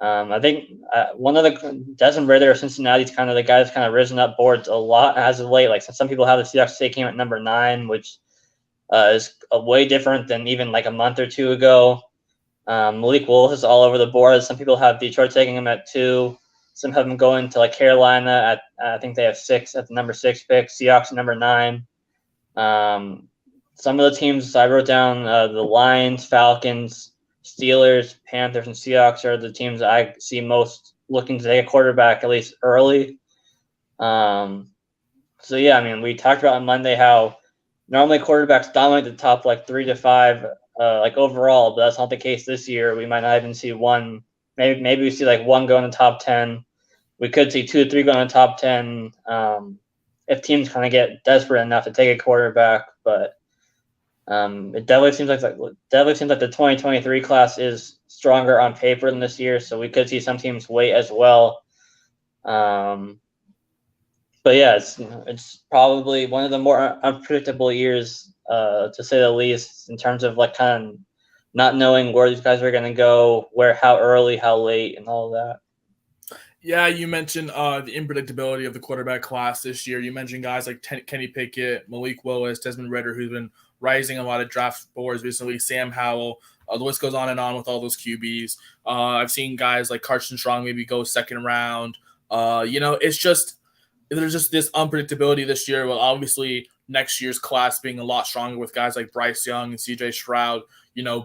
I think one of the Desmond Ridder of Cincinnati is kind of the guy that's kind of risen up boards a lot as of late. Like some people have the Seahawks taking him at number 9, which is way different than even like a month or two ago. Malik Willis is all over the board. Some people have Detroit taking him at 2. Some have him going to like Carolina at I think they have 6 at the number 6 pick. Seahawks at number 9. Some of the teams I wrote down: the Lions, Falcons, Steelers, Panthers, and Seahawks are the teams I see most looking to take a quarterback at least early. So yeah, I mean, we talked about on Monday how normally quarterbacks dominate the top like 3 to 5 like overall, but that's not the case this year. We might not even see one. Maybe we see like one go in the top 10. We could see 2 or 3 go in the top 10 if teams kind of get desperate enough to take a quarterback. But it definitely seems like the 2023 class is stronger on paper than this year. So we could see some teams wait as well. But yeah, it's probably one of the more unpredictable years, to say the least, in terms of like kind of not knowing where these guys are going to go, how early, how late, and all of that. Yeah, you mentioned the unpredictability of the quarterback class this year. You mentioned guys like Kenny Pickett, Malik Willis, Desmond Ridder, who's been rising a lot of draft boards recently, Sam Howell. The list goes on and on with all those QBs. I've seen guys like Carson Strong maybe go second round. There's just this unpredictability this year. Well, obviously next year's class being a lot stronger with guys like Bryce Young and CJ Stroud,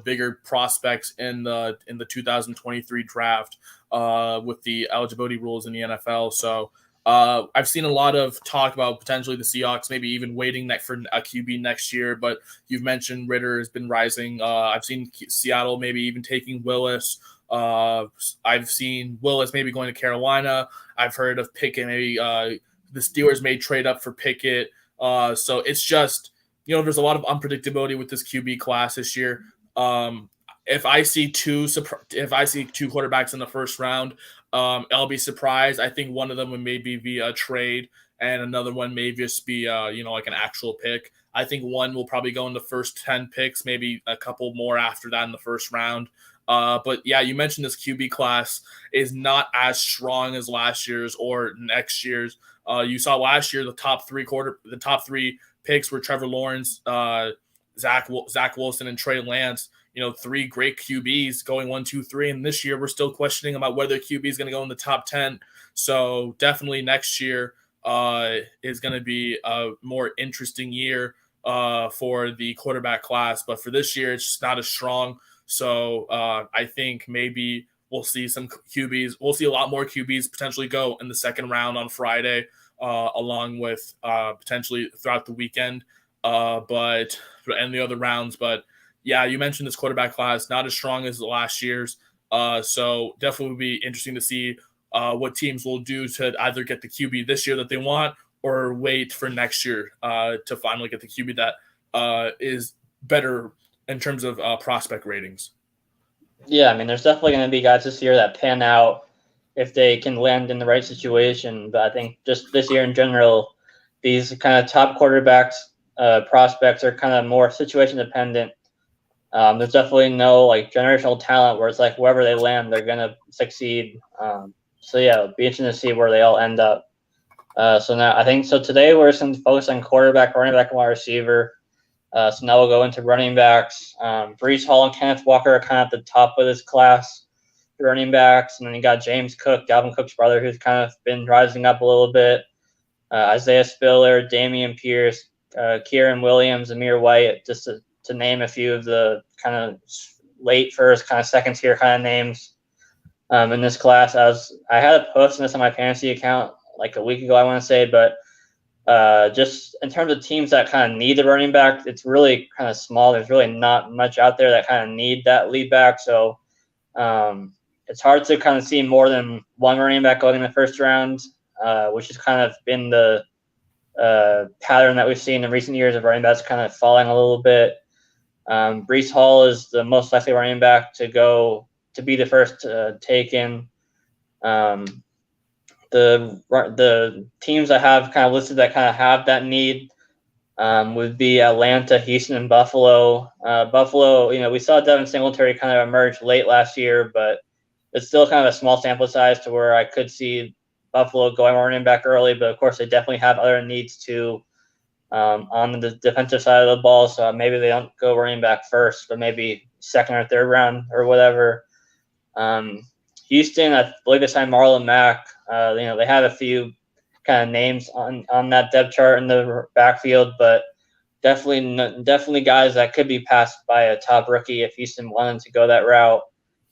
bigger prospects in the 2023 draft with the eligibility rules in the NFL. So I've seen a lot of talk about potentially the Seahawks maybe even waiting for a QB next year, but you've mentioned Ridder has been rising. I've seen Seattle maybe even taking Willis. I've seen Willis maybe going to Carolina. I've heard of Pickett maybe the Steelers may trade up for Pickett. So it's just, there's a lot of unpredictability with this QB class this year. If I see two quarterbacks in the first round, I'll be surprised. I think one of them would maybe be a trade, and another one may just be, like an actual pick. I think one will probably go in the first 10 picks, maybe a couple more after that in the first round. But yeah, you mentioned this QB class is not as strong as last year's or next year's. You saw last year the top three picks were Trevor Lawrence, Zach Wilson, and Trey Lance. 3 great QBs going 1, 2, 3. And this year we're still questioning about whether QB is going to go in the top 10. So definitely next year is going to be a more interesting year for the quarterback class. But for this year, it's just not as strong. So I think maybe we'll see some QBs. We'll see a lot more QBs potentially go in the second round on Friday, along with potentially throughout the weekend, and the other rounds. But yeah, you mentioned this quarterback class not as strong as the last year's. So definitely would be interesting to see what teams will do to either get the QB this year that they want or wait for next year to finally get the QB that is better in terms of prospect ratings. Yeah, I mean, there's definitely going to be guys this year that pan out if they can land in the right situation. But I think just this year in general, these kind of top quarterbacks prospects are kind of more situation dependent. There's definitely no like generational talent where it's like wherever they land, they're going to succeed. So yeah, it'll be interesting to see where they all end up. So today we're going to focus on quarterback, running back, and wide receiver. So now we'll go into running backs. Breece Hall and Kenneth Walker are kind of at the top of this class, running backs. And then you got James Cook, Dalvin Cook's brother, who's kind of been rising up a little bit. Isaiah Spiller, Damian Pierce, Kieran Williams, Amir White, just to name a few of the kind of late first, kind of second tier kind of names in this class. I had a post on this on my fantasy account like a week ago, I want to say, but just in terms of teams that kind of need the running back, it's really kind of small. There's really not much out there that kind of need that lead back. So it's hard to kind of see more than one running back going in the first round, which has kind of been the pattern that we've seen in recent years of running backs kind of falling a little bit. Breece Hall is the most likely running back to be the first taken. The teams I have kind of listed that kind of have that need would be Atlanta, Houston, and Buffalo. Buffalo, we saw Devin Singletary kind of emerge late last year, but it's still kind of a small sample size to where I could see Buffalo going running back early. But of course, they definitely have other needs too on the defensive side of the ball. So maybe they don't go running back first, but maybe second or third round or whatever. Houston, I believe they signed Marlon Mack. They had a few kind of names on that depth chart in the backfield, but definitely guys that could be passed by a top rookie if Houston wanted to go that route.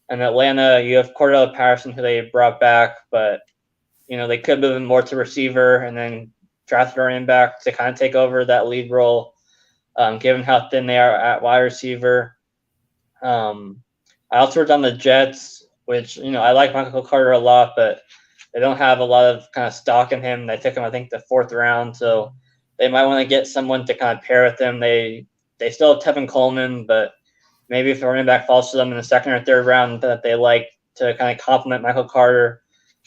And Atlanta, you have Cordell Patterson, who they brought back, but they could move him more to receiver and then draft a running back to kind of take over that lead role, given how thin they are at wide receiver. I also wrote down the Jets, which, I like Michael Carter a lot, but they don't have a lot of kind of stock in him. They took him, I think, the 4th round, so they might want to get someone to kind of pair with him. They still have Tevin Coleman, but maybe if a running back falls to them in the 2nd or 3rd round that they like to kind of complement Michael Carter,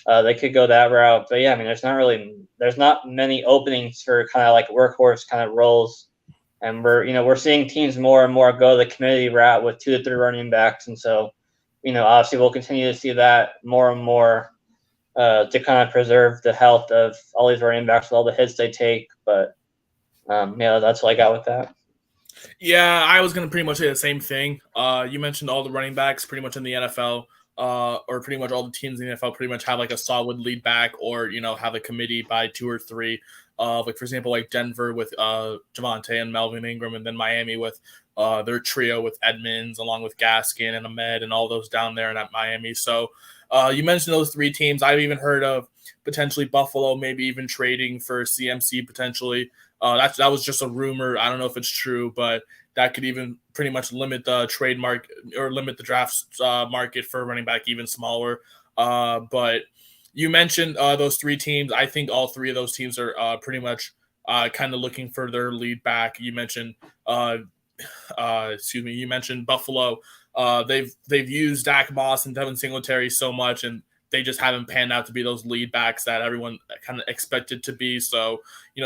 they could go that route. But yeah, I mean, there's not many openings for kind of like workhorse kind of roles. And we're seeing teams more and more go the committee route with 2 to 3 running backs. And so, obviously we'll continue to see that more and more to kind of preserve the health of all these running backs with all the hits they take. But yeah, that's what I got with that. Yeah, I was going to pretty much say the same thing. You mentioned all the running backs pretty much in the NFL, or pretty much all the teams in the NFL pretty much have like a solid lead back, or have a committee by 2 or 3. Like for example, like Denver with Javonte and Melvin Ingram, and then Miami with their trio with Edmonds along with Gaskin and Ahmed and all those down there and at Miami. So you mentioned those 3 teams. I've even heard of potentially Buffalo, maybe even trading for CMC potentially. That was just a rumor. I don't know if it's true, but that could even pretty much limit the trade market or limit the draft market for running back even smaller. But you mentioned those 3 teams. I think all 3 of those teams are pretty much kind of looking for their lead back. You mentioned, you mentioned Buffalo. They've used Dak Moss and Devin Singletary so much, and they just haven't panned out to be those lead backs that everyone kind of expected to be. So,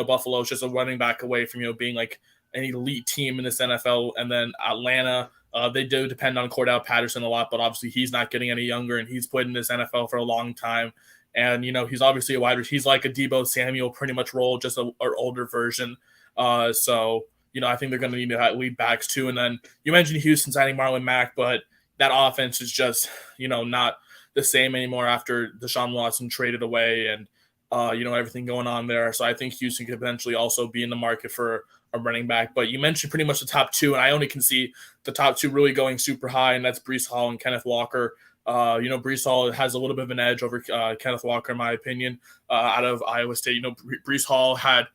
Buffalo is just a running back away from, being like an elite team in this NFL. And then Atlanta, they do depend on Cordell Patterson a lot, but obviously he's not getting any younger, and he's played in this NFL for a long time. And, he's obviously a wide receiver. He's like a Deebo Samuel pretty much role, just an older version. So, I think they're going to need to lead backs too. And then you mentioned Houston signing Marlon Mack, but that offense is just, not the same anymore after Deshaun Watson traded away and, everything going on there. So I think Houston could eventually also be in the market for a running back. But you mentioned pretty much the top 2, and I only can see the top 2 really going super high, and that's Breece Hall and Kenneth Walker. Breece Hall has a little bit of an edge over Kenneth Walker, in my opinion, out of Iowa State. Breece Hall had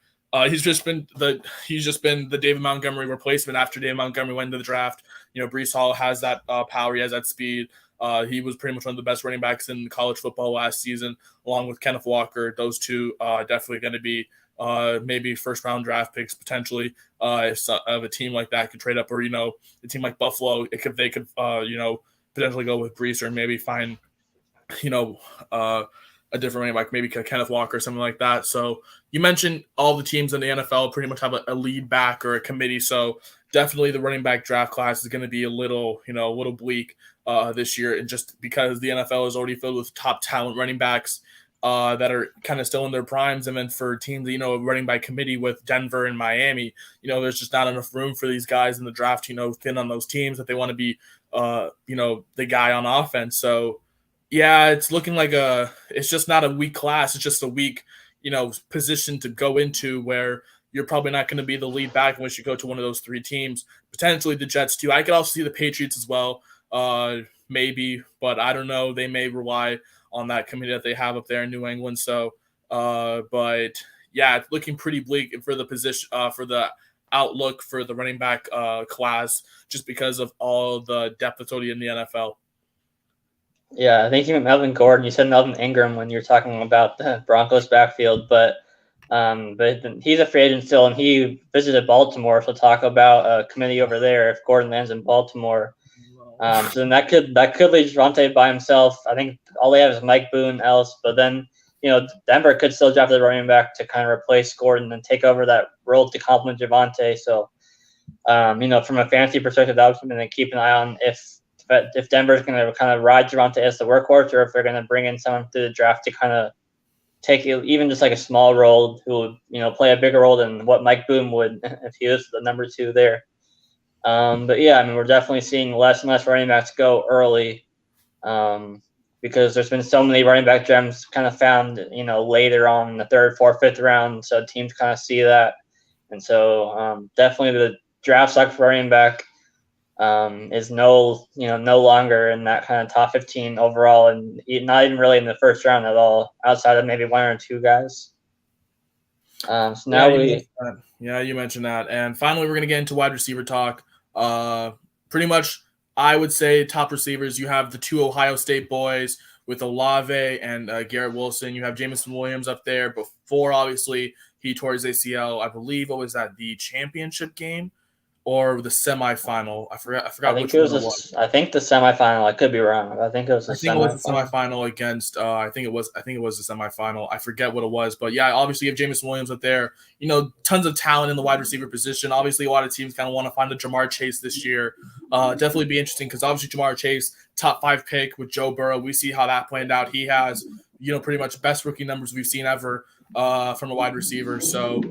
he's just been the David Montgomery replacement after David Montgomery went into the draft. Breece Hall has that power, he has that speed. He was pretty much one of the best running backs in college football last season, along with Kenneth Walker. Those 2 definitely going to be maybe 1st round draft picks potentially. If a team like that could trade up, or a team like Buffalo, they could potentially go with Breece, or maybe find a different running back, maybe Kenneth Walker or something like that. So you mentioned all the teams in the NFL pretty much have a lead back or a committee. So definitely the running back draft class is going to be a little bleak this year, and just because the NFL is already filled with top talent running backs that are kind of still in their primes. And then for teams, running by committee with Denver and Miami, there's just not enough room for these guys in the draft, thin on those teams that they want to be, the guy on offense. So yeah, it's looking like it's just not a weak class. It's just a weak, position to go into where you're probably not going to be the lead back unless you go to one of those 3 teams, potentially the Jets too. I could also see the Patriots as well, maybe, but I don't know. They may rely on that committee that they have up there in New England. So, but yeah, it's looking pretty bleak for the position, for the outlook for the running back class, just because of all the depth that's already in the NFL. Yeah, I think you meant Melvin Gordon. You said Melvin Ingram when you were talking about the Broncos backfield, but he's a free agent still, and he visited Baltimore. So talk about a committee over there if Gordon lands in Baltimore. So then that could leave Javonte by himself. I think all they have is Mike Boone else, but then Denver could still draft the running back to kind of replace Gordon and take over that role to complement Javonte. So from a fantasy perspective, that was something to keep an eye on if Denver's going to kind of ride Javonte as the workhorse, or if they're going to bring in someone through the draft to kind of take even just like a small role who would, play a bigger role than what Mike Boone would if he was the number 2 there. But yeah, I mean, we're definitely seeing less and less running backs go early because there's been so many running back gems kind of found, later on in the 3rd, 4th, 5th round. So teams kind of see that. And so definitely the draft stock for running back is no longer in that kind of top 15 overall, and not even really in the 1st round at all, outside of maybe 1 or 2 guys. So now you mentioned that. And finally, we're going to get into wide receiver talk. Pretty much I would say top receivers, you have the two Ohio State boys with Olave and Garrett Wilson. You have Jamison Williams up there. Before, obviously, he tore his ACL. I believe, what was that, the championship game or the semifinal? I I forgot think which it one was it was. I think the semifinal. I could be wrong. I think it was the I think it was the semifinal. semifinal against. I think it was the semifinal. I forget what it was, but yeah, obviously you have Jameson Williams up there. You know, tons of talent in the wide receiver position. Obviously, a lot of teams kind of want to find a Jamar Chase this year. Definitely be interesting because obviously Jamar Chase, top 5 pick with Joe Burrow. We see how that planned out. He has, you know, pretty much best rookie numbers we've seen ever from a wide receiver. So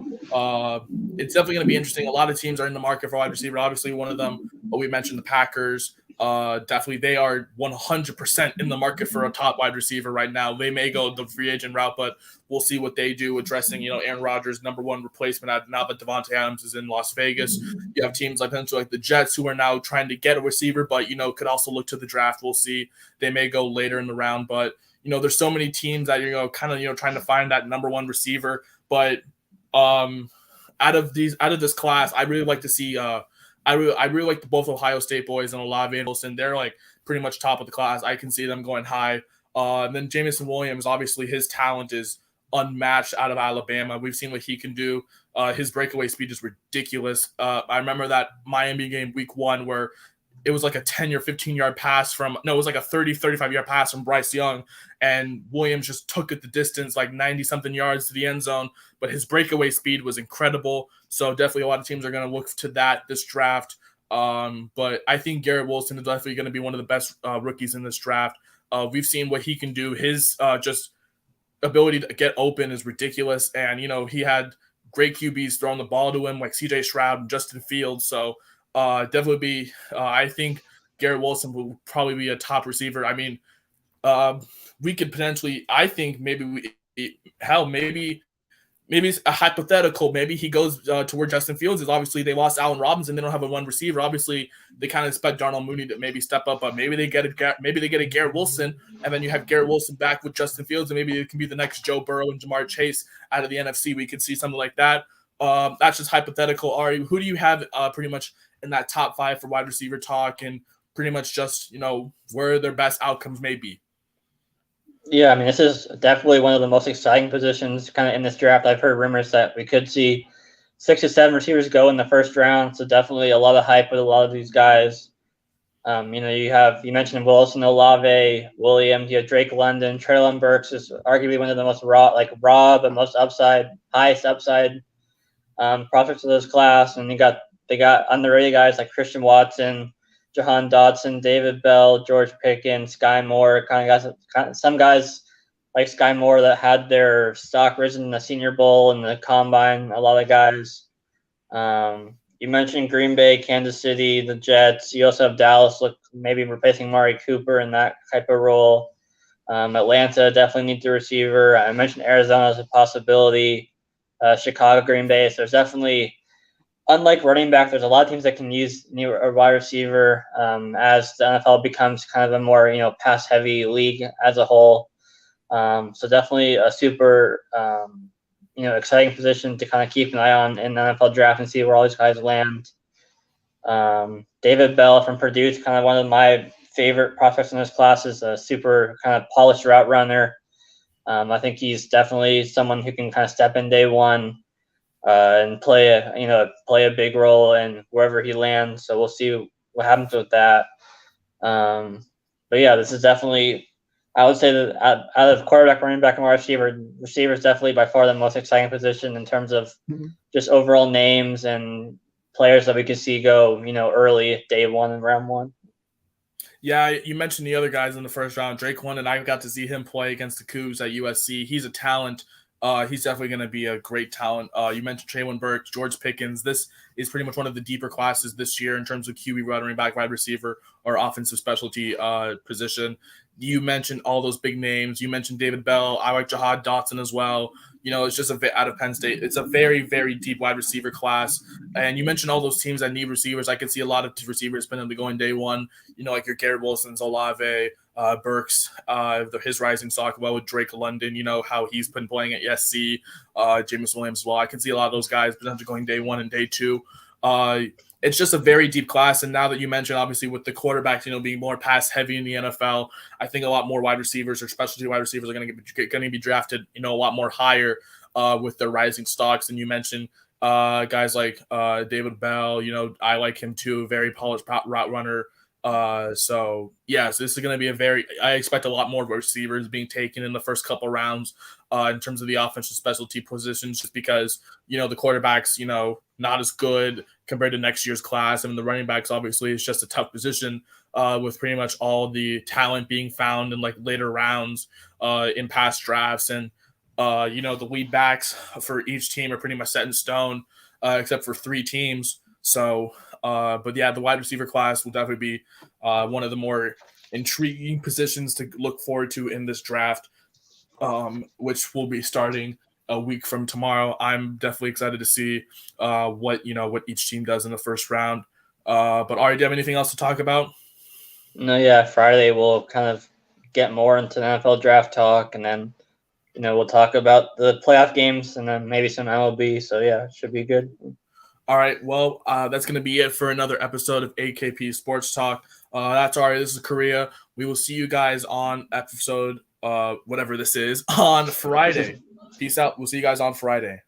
it's definitely going to be interesting. A lot of teams are in the market for wide receiver. Obviously, one of them, we mentioned the Packers. Definitely, they are 100% in the market for a top wide receiver right now. They may go the free agent route, but we'll see what they do addressing, you know, Aaron Rodgers' number one replacement now that Devontae Adams is in Las Vegas. You have teams like the Jets who are now trying to get a receiver, but, you know, could also look to the draft. We'll see. They may go later in the round, but, you know, there's so many teams that, you know, kind of, you know, trying to find that number one receiver. But out of this class, I really like to see I really like the both Ohio State boys and Olave and Wilson. They're like pretty much top of the class. I can see them going high. And then Jamison Williams, obviously his talent is unmatched out of Alabama. We've seen what he can do. His breakaway speed is ridiculous. I remember that Miami game week 1 where it was like a 10 or 15-yard pass it was like a 35-yard pass from Bryce Young, and Williams just took it the distance, like 90-something yards to the end zone, but his breakaway speed was incredible. So definitely a lot of teams are going to look to that this draft. But I think Garrett Wilson is definitely going to be one of the best rookies in this draft. We've seen what he can do. His just ability to get open is ridiculous, and, you know, he had great QBs throwing the ball to him like CJ Stroud and Justin Fields. So definitely be. I think Garrett Wilson will probably be a top receiver. I mean, we could potentially. I think maybe maybe it's a hypothetical. Maybe he goes to where Justin Fields is. Obviously, they lost Allen Robinson. They don't have a one receiver. Obviously, they kind of expect Darnell Mooney to maybe step up, but maybe they get a Garrett Wilson, and then you have Garrett Wilson back with Justin Fields, and maybe it can be the next Joe Burrow and Jamar Chase out of the NFC. We could see something like that. That's just hypothetical. Ari, who do you have pretty much in that top 5 for wide receiver talk, and pretty much just, you know, where their best outcomes may be? Yeah, I mean, this is definitely one of the most exciting positions kind of in this draft. I've heard rumors that we could see 6 to 7 receivers go in the first round, so definitely a lot of hype with a lot of these guys. You know, you mentioned Wilson, Olave, Williams, you have Drake London, Treylon Burks is arguably one of the most raw, but most highest upside prospects of this class, and they got underrated guys like Christian Watson, Jahan Dotson, David Bell, George Pickens, Sky Moore, some guys like Sky Moore that had their stock risen in the Senior Bowl and the Combine. A lot of guys. You mentioned Green Bay, Kansas City, the Jets. You also have Dallas, maybe replacing Mari Cooper in that type of role. Atlanta definitely needs a receiver. I mentioned Arizona as a possibility. Chicago, Green Bay. So there's definitely, unlike running back, there's a lot of teams that can use a wide receiver as the NFL becomes kind of a more, you know, pass-heavy league as a whole. So definitely a super, you know, exciting position to kind of keep an eye on in the NFL draft and see where all these guys land. David Bell from Purdue is kind of one of my favorite prospects in this class. Is a super kind of polished route runner. I think he's definitely someone who can kind of step in day one and play a big role in wherever he lands. So we'll see what happens with that. But yeah, this is definitely, I would say that out of quarterback, running back, and wide receiver is definitely by far the most exciting position in terms of just overall names and players that we could see go, you know, early day one and round one. Yeah, you mentioned the other guys in the first round. Drake London, I got to see him play against the Cougs at USC. He's a talent. He's definitely going to be a great talent. You mentioned Treylon Burks, George Pickens. This is pretty much one of the deeper classes this year in terms of QB, running back, wide receiver, or offensive specialty position. You mentioned all those big names. You mentioned David Bell. I like Jahan Dotson as well. You know, it's just out of Penn State. It's a very, very deep wide receiver class. And you mentioned all those teams that need receivers. I could see a lot of receivers potentially going day one. You know, like your Garrett Wilsons, Olave, Burks, his rising stock, well, with Drake London, you know, how he's been playing at ESC, James Williams as well. I can see a lot of those guys potentially going day one and day two. it's just a very deep class. And now that you mentioned, obviously, with the quarterbacks, being more pass heavy in the NFL, I think a lot more wide receivers or specialty wide receivers are going to be drafted, a lot more higher with their rising stocks. And you mentioned guys like David Bell. I like him too. Very polished route runner. So this is going to be I expect a lot more receivers being taken in the first couple rounds in terms of the offensive specialty positions, just because, the quarterbacks, not as good compared to next year's class. I mean, the running backs, obviously, is just a tough position with pretty much all the talent being found in like later rounds in past drafts. And, the lead backs for each team are pretty much set in stone except for 3 teams. So, but the wide receiver class will definitely be one of the more intriguing positions to look forward to in this draft, which will be starting a week from tomorrow. I'm definitely excited to see what each team does in the first round. But Ari, do you have anything else to talk about? No, yeah. Friday we'll kind of get more into the NFL draft talk, and then we'll talk about the playoff games, and then maybe some MLB. So yeah, it should be good. All right, well, that's going to be it for another episode of AKP Sports Talk. That's Ari. This is Korea. We will see you guys on episode, whatever this is, on Friday. Peace out. We'll see you guys on Friday.